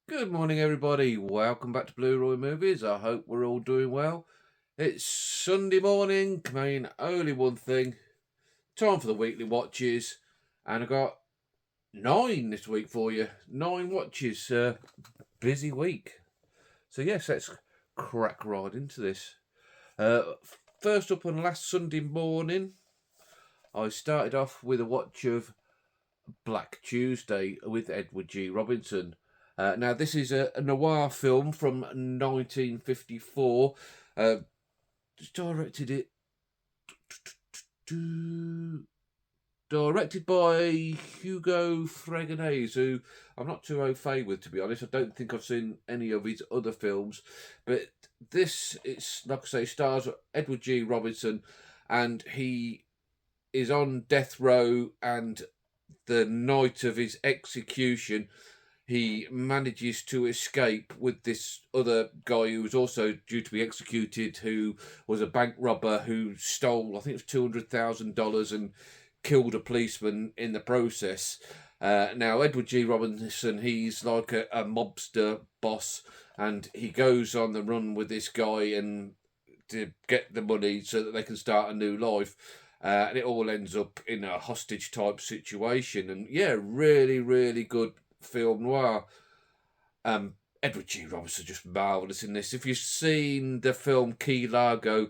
Good morning, everybody. Welcome back to Blu-Roy Movies. I hope we're all doing well. It's Sunday morning, main only one thing. Time for the weekly watches, and I got 9 this week for you. 9 watches. Busy week. So yes, let's crack right into this. First up on last Sunday morning, I started off with a watch of Black Tuesday with Edward G. Robinson. Now, this is a noir film from 1954. Uh, directed it. Directed by Hugo Fregonese, who I'm not too au fait with, to be honest. I don't think I've seen any of his other films, but this, it's like I say, stars Edward G. Robinson, and he is on death row, and the night of his execution, he manages to escape with this other guy who was also due to be executed, who was a bank robber who stole, I think it was $200,000 and killed a policeman in the process. Now, Edward G. Robinson, he's like a mobster boss, and he goes on the run with this guy and to get the money so that they can start a new life. And it all ends up in a hostage type situation. And yeah, really, really good film noir. Edward G. Robinson just marvellous in this. If you've seen the film Key Largo,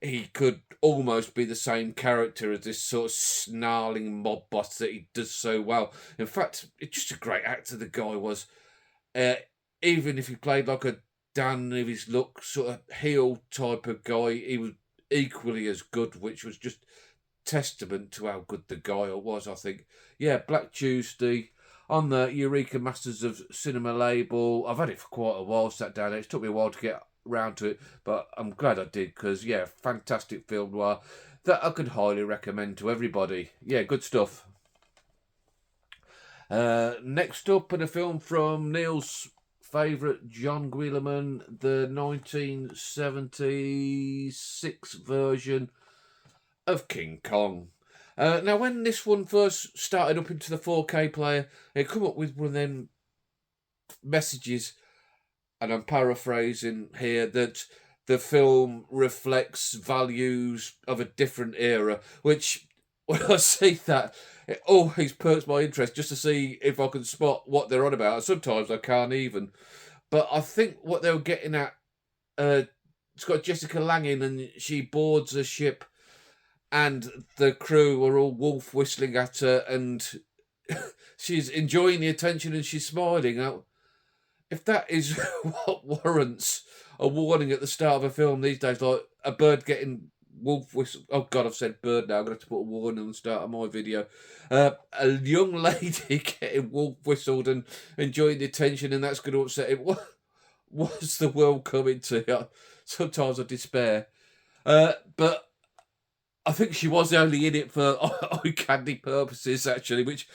he could almost be the same character as this sort of snarling mob boss that he does so well. In fact, it's just a great actor the guy was. Uh, Even if he played like a Dan with his look, sort of heel type of guy, he was equally as good, which was just testament to how good the guy was, I think. Yeah, Black Tuesday on the Eureka Masters of Cinema label. I've had it for quite a while, sat down. It took me a while to get round to it, but I'm glad I did because, yeah, fantastic film noir that I could highly recommend to everybody. Yeah, good stuff. Next up, in a film from Neil's favourite John Guillermin, the 1976 version of King Kong. Now, when this one first started up into the 4K player, it come up with one of them messages, and I'm paraphrasing here, that the film reflects values of a different era, which, when I see that, it always perks my interest just to see if I can spot what they're on about. Sometimes I can't even. But I think what they were getting at, it's got Jessica Lange in, and she boards a ship and the crew are all wolf whistling at her, and she's enjoying the attention and she's smiling. Now, if that is what warrants a warning at the start of a film these days, like a bird getting wolf whistle. Oh God, I've said bird now. I'm going to have to put a warning on the start of my video. A young lady getting wolf whistled and enjoying the attention, and that's going to upset him. What's the world coming to? Sometimes I despair. But I think she was only in it for eye candy purposes, actually, which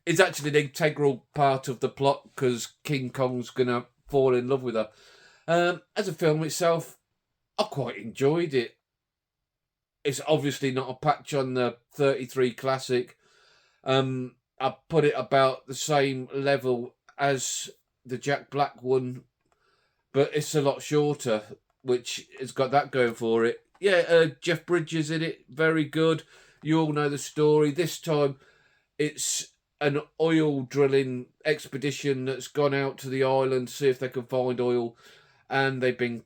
is actually an integral part of the plot because King Kong's gonna fall in love with her. As a film itself, I quite enjoyed it. It's obviously not a patch on the 33 classic. I put it about the same level as the Jack Black one, but it's a lot shorter, which has got that going for it. Yeah, Jeff Bridges in it, very good. You all know the story. This time, it's an oil drilling expedition that's gone out to the island to see if they can find oil, and they bring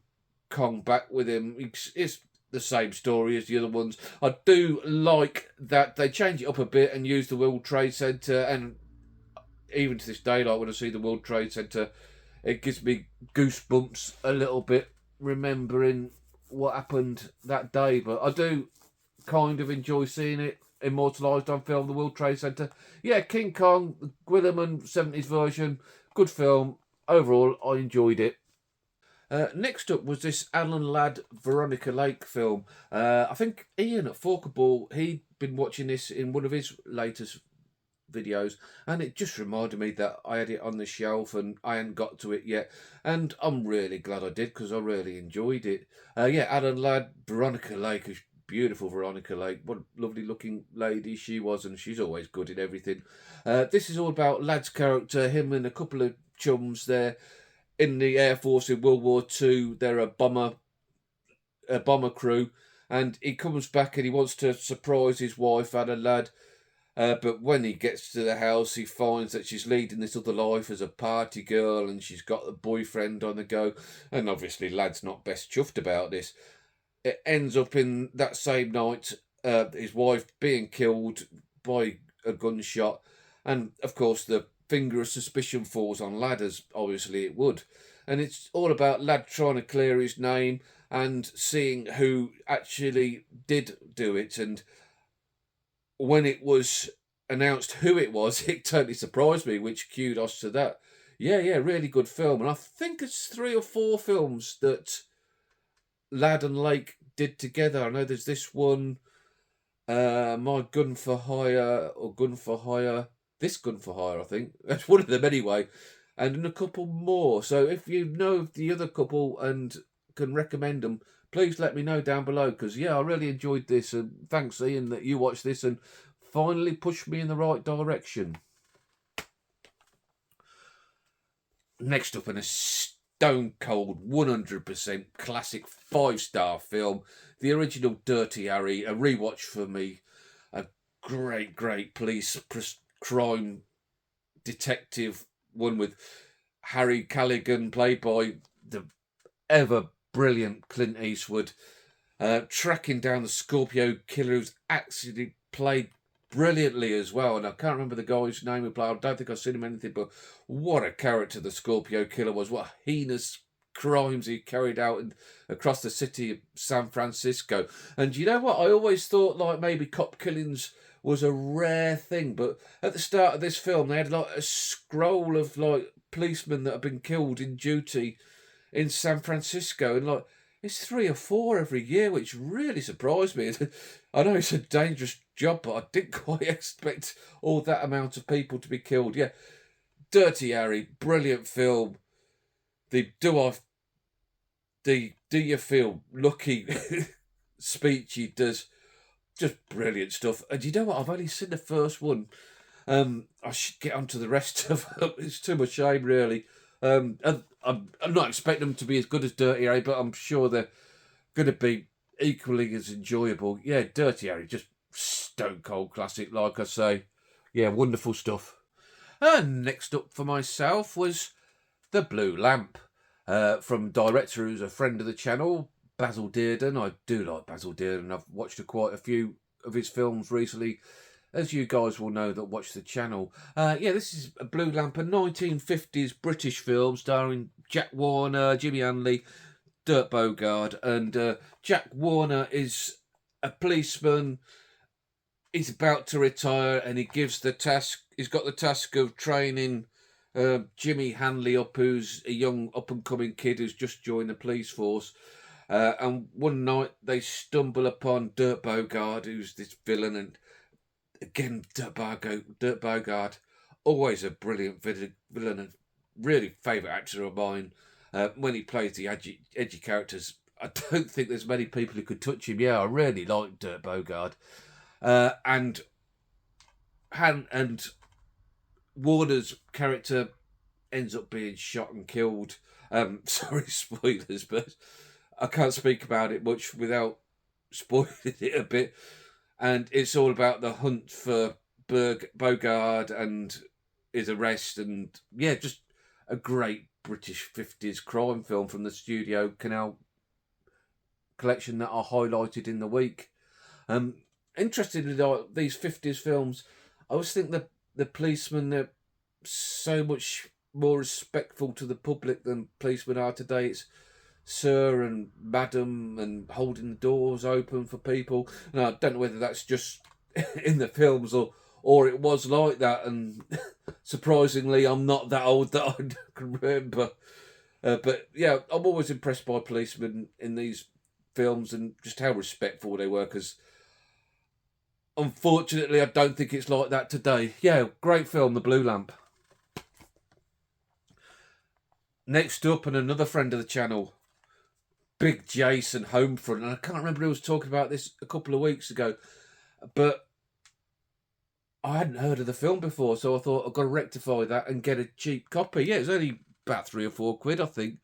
Kong back with him. It's the same story as the other ones. I do like that they change it up a bit and use the World Trade Center, and even to this day, like when I see the World Trade Center, it gives me goosebumps a little bit remembering what happened that day. But I do kind of enjoy seeing it immortalised on film, the World Trade Center. Yeah, King Kong, the Guillermin 70s version, good film. Overall, I enjoyed it. Next up was this Alan Ladd Veronica Lake film. I think Ian at Forkable, he'd been watching this in one of his latest videos, and it just reminded me that I had it on the shelf and I hadn't got to it yet, and I'm really glad I did because I really enjoyed it. Yeah, Alan Ladd, Veronica Lake, a beautiful Veronica Lake. What a lovely looking lady she was, and she's always good in everything. This is all about Ladd's character, him and a couple of chums. They're in the Air Force in World War II. They're a bomber crew, and he comes back and he wants to surprise his wife and a lad. But when he gets to the house, he finds that she's leading this other life as a party girl, and she's got a boyfriend on the go. And obviously, lad's not best chuffed about this. It ends up in that same night, his wife being killed by a gunshot, and of course, the finger of suspicion falls on lad, as obviously it would. And it's all about lad trying to clear his name and seeing who actually did do it. And when it was announced who it was, it totally surprised me, which kudos to that. Yeah, really good film. And I think it's 3 or 4 films that Ladd and Lake did together. I know there's this one, My Gun for Hire, or Gun for Hire. This Gun for Hire, I think. That's one of them anyway. And then a couple more. So if you know of the other couple and can recommend them, please let me know down below, because yeah, I really enjoyed this, and thanks Ian that you watched this and finally pushed me in the right direction. Next up, in a stone cold 100% classic 5-star film, the original Dirty Harry, a rewatch for me, a great police crime detective one with Harry Callaghan, played by the ever brilliant Clint Eastwood, tracking down the Scorpio killer, who's actually played brilliantly as well. And I can't remember the guy's name who played. I don't think I've seen him anything, but what a character the Scorpio killer was. What heinous crimes he carried out across the city of San Francisco. And you know what? I always thought like maybe cop killings was a rare thing, but at the start of this film, they had like a scroll of like policemen that have been killed in duty in San Francisco, and like it's 3 or 4 every year, which really surprised me. I know it's a dangerous job, but I didn't quite expect all that amount of people to be killed. Yeah, Dirty Harry, brilliant film. The do you feel lucky speech he does, just brilliant stuff. And you know what? I've only seen the first one. I should get onto the rest of them. It's too much shame, really. I'm not expecting them to be as good as Dirty Harry, but I'm sure they're going to be equally as enjoyable. Yeah, Dirty Harry, just stone cold classic, like I say. Yeah, wonderful stuff. And next up for myself was The Blue Lamp, from director who's a friend of the channel, Basil Dearden. I do like Basil Dearden. I've watched quite a few of his films recently, as you guys will know that watch the channel. Yeah, this is a Blue Lamp, a 1950s British film starring Jack Warner, Jimmy Hanley, Dirk Bogarde. And Jack Warner is a policeman. He's about to retire, and he's got the task of training Jimmy Hanley up, who's a young up-and-coming kid who's just joined the police force. And one night they stumble upon Dirk Bogarde, who's this villain, and again, Dirk Bogarde, always a brilliant villain, and really favourite actor of mine. When he plays the edgy characters, I don't think there's many people who could touch him. Yeah, I really like Dirk Bogarde. And Warner's character ends up being shot and killed. Sorry, spoilers, but I can't speak about it much without spoiling it a bit. And it's all about the hunt for Bogarde and his arrest. And yeah, just a great British 50s crime film from the Studio Canal collection that I highlighted in the week. Interestingly, these 50s films, I always think the policemen are so much more respectful to the public than policemen are today. It's sir and madam and holding the doors open for people. And I don't know whether that's just in the films or it was like that. And surprisingly, I'm not that old that I can remember. But yeah, I'm always impressed by policemen in these films and just how respectful they were, because unfortunately, I don't think it's like that today. Yeah, great film, The Blue Lamp. Next up, and another friend of the channel, Big Jason Homefront. And I can't remember who was talking about this a couple of weeks ago, but I hadn't heard of the film before, so I thought I've got to rectify that and get a cheap copy. Yeah, it's only about £3 or £4, I think.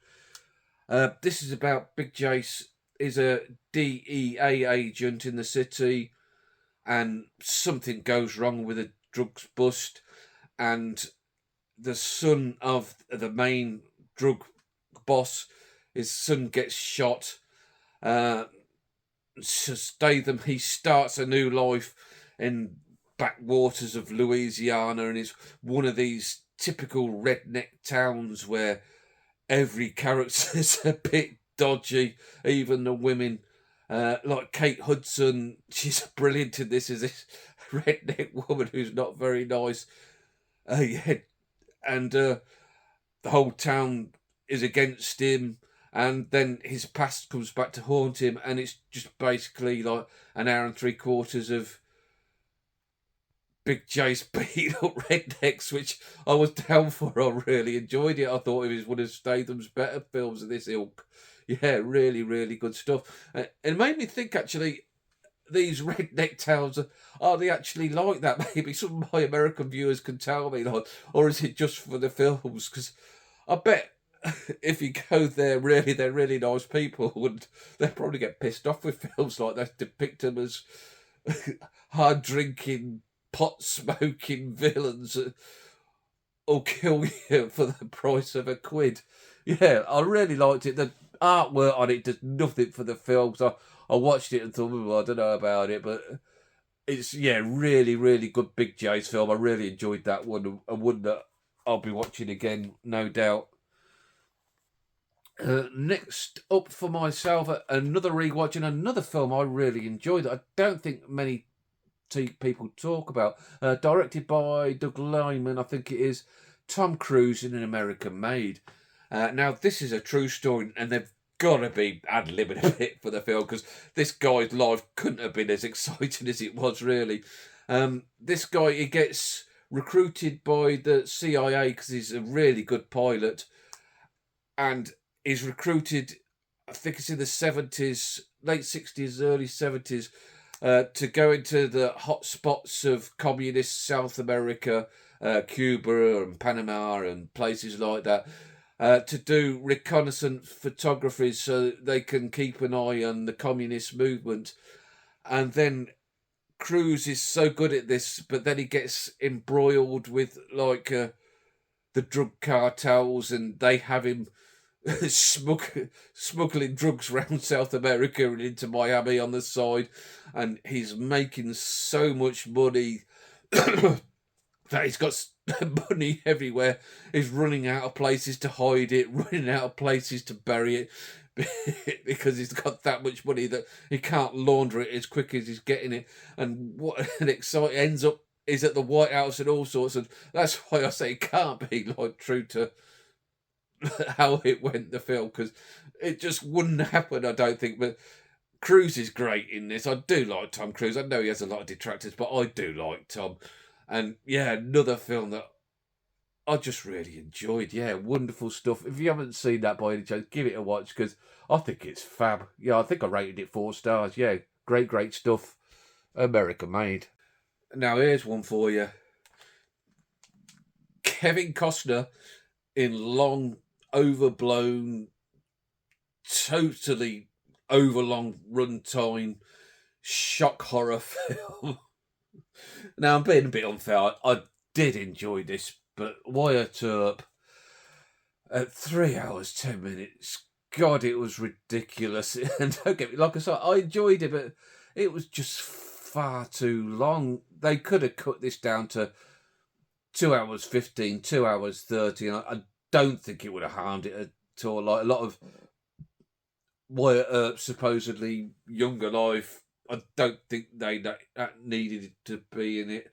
This is about Big Jace is a DEA agent in the city, and something goes wrong with a drugs bust, and the son of the main drug boss, his son gets shot. Statham, he starts a new life in backwaters of Louisiana, and it's one of these typical redneck towns where every character's a bit dodgy, even the women. Like Kate Hudson, she's brilliant in this. Is this redneck woman who's not very nice? Yeah, and the whole town is against him. And then his past comes back to haunt him, and it's just basically like an hour and 3/4 of Big Jace beating up rednecks, which I was down for. I really enjoyed it. I thought it was one of Statham's better films of this ilk. Yeah, really, really good stuff. It made me think, actually, these redneck towns, are they actually like that? Maybe some of my American viewers can tell me, like, or is it just for the films? Because I bet if you go there, really, they're really nice people, and they'll probably get pissed off with films like that, depict them as hard drinking, pot smoking villains will kill you for the price of £1. Yeah, I really liked it. The artwork on it does nothing for the film. So I watched it and thought, I don't know about it, but it's, yeah, really, really good Big Jace film. I really enjoyed that one, and one that I'll be watching again, no doubt. Next up for myself, another rewatch and another film I really enjoyed that I don't think many people talk about. Directed by Doug Liman, I think it is. Tom Cruise in An American Made. Now, this is a true story, and they've got to be ad-libbing a bit for the film, because this guy's life couldn't have been as exciting as it was, really. This guy, he gets recruited by the CIA because he's a really good pilot, and he's recruited, I think it's in the 70s, late 60s, early 70s, to go into the hot spots of communist South America, Cuba and Panama and places like that, to do reconnaissance photography so they can keep an eye on the communist movement. And then Cruise is so good at this, but then he gets embroiled with like the drug cartels, and they have him smuggling drugs around South America and into Miami on the side, and he's making so much money that he's got money everywhere. He's running out of places to hide it, running out of places to bury it, because he's got that much money that he can't launder it as quick as he's getting it. And what an exciting ends up is at the White House and all sorts. And that's why I say it can't be like true to how it went, the film, because it just wouldn't happen, I don't think. But Cruise is great in this. I do like Tom Cruise. I know he has a lot of detractors, but I do like Tom. And yeah, another film that I just really enjoyed. Yeah, wonderful stuff. If you haven't seen that by any chance, give it a watch, because I think it's fab. Yeah, I think I rated it 4 stars. Yeah, great, great stuff. American Made. Now here's one for you. Kevin Costner in long, overblown, totally overlong runtime shock horror film. Now, I'm being a bit unfair. I did enjoy this, but Wyatt Earp at 3 hours 10 minutes, God, it was ridiculous. And don't get me, like I said, I enjoyed it, but it was just far too long. They could have cut this down to 2 hours 15, 2 hours 30, and I don't think it would have harmed it at all. Like a lot of Wyatt Earp's supposedly younger life, I don't think that needed to be in it.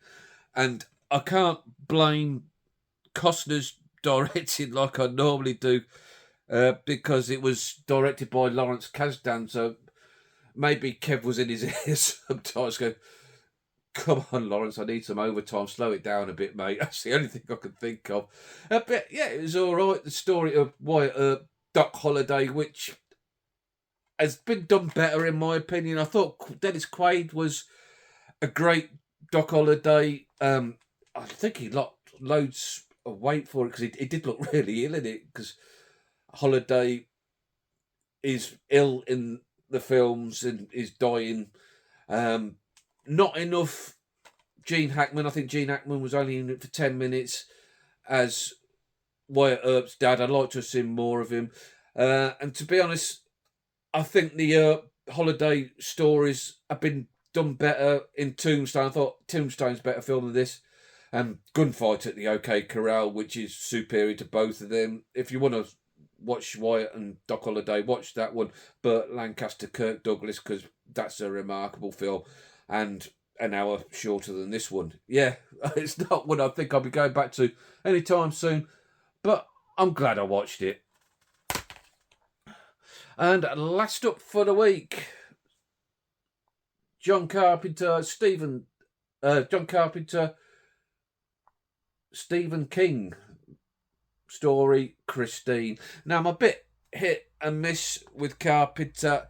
And I can't blame Costner's directing like I normally do, because it was directed by Lawrence Kasdan, so maybe Kev was in his ears sometimes going, come on, Lawrence, I need some overtime. Slow it down a bit, mate. That's the only thing I could think of. But yeah, it was all right. The story of Wyatt Earp, Doc Holliday, which has been done better, in my opinion. I thought Dennis Quaid was a great Doc Holliday. I think he lost loads of weight for it because he did look really ill in it. Because Holiday is ill in the films and is dying. Um, Not enough Gene Hackman. I think Gene Hackman was only in it for 10 minutes as Wyatt Earp's dad. I'd like to have seen more of him. And to be honest, I think the Holiday stories have been done better in Tombstone. I thought Tombstone's a better film than this. And Gunfight at the OK Corral, which is superior to both of them. If you want to watch Wyatt and Doc Holliday, watch that one. Burt Lancaster, Kirk Douglas, because that's a remarkable film. And an hour shorter than this one. Yeah, it's not one I think I'll be going back to anytime soon. But I'm glad I watched it. And last up for the week, John Carpenter, Stephen King story, Christine. Now, I'm a bit hit and miss with Carpenter,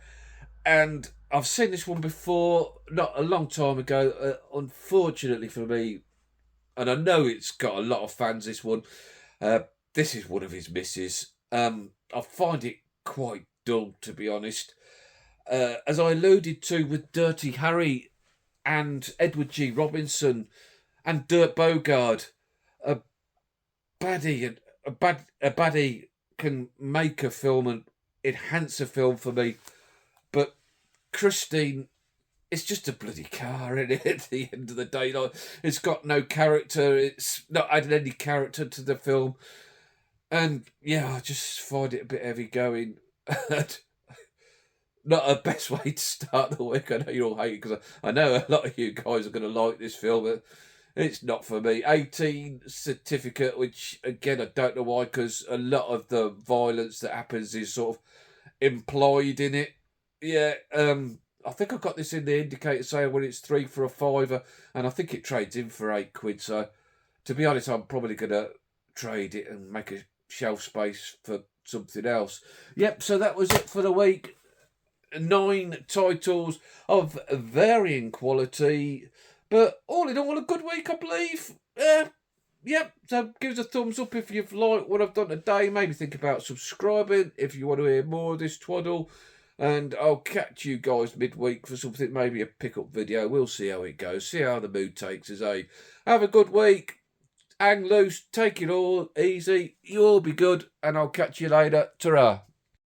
and I've seen this one before, not a long time ago. Unfortunately for me, and I know it's got a lot of fans, this one, this is one of his misses. I find it quite dull, to be honest. As I alluded to with Dirty Harry and Edward G. Robinson and Dirk Bogarde, a baddie can make a film and enhance a film for me, but Christine, it's just a bloody car, isn't it? At the end of the day, like, it's got no character. It's not added any character to the film, and yeah, I just find it a bit heavy going. Not a best way to start the week. I know you all hate it because I know a lot of you guys are going to like this film, but it's not for me. 18 certificate, which again I don't know why, because a lot of the violence that happens is sort of implied in it. Yeah, I think I got this in the indicator saying when it's 3 for a fiver, and I think it trades in for £8. So, to be honest, I'm probably gonna trade it and make a shelf space for something else. Yep. So that was it for the week. 9 titles of varying quality, but all in all, a good week, I believe. Yep, so give us a thumbs up if you've liked what I've done today. Maybe think about subscribing if you want to hear more of this twaddle. And I'll catch you guys midweek for something, maybe a pick-up video. We'll see how it goes, see how the mood takes us, eh? Have a good week. Hang loose, take it all easy. You'll be good, and I'll catch you later. Ta-ra.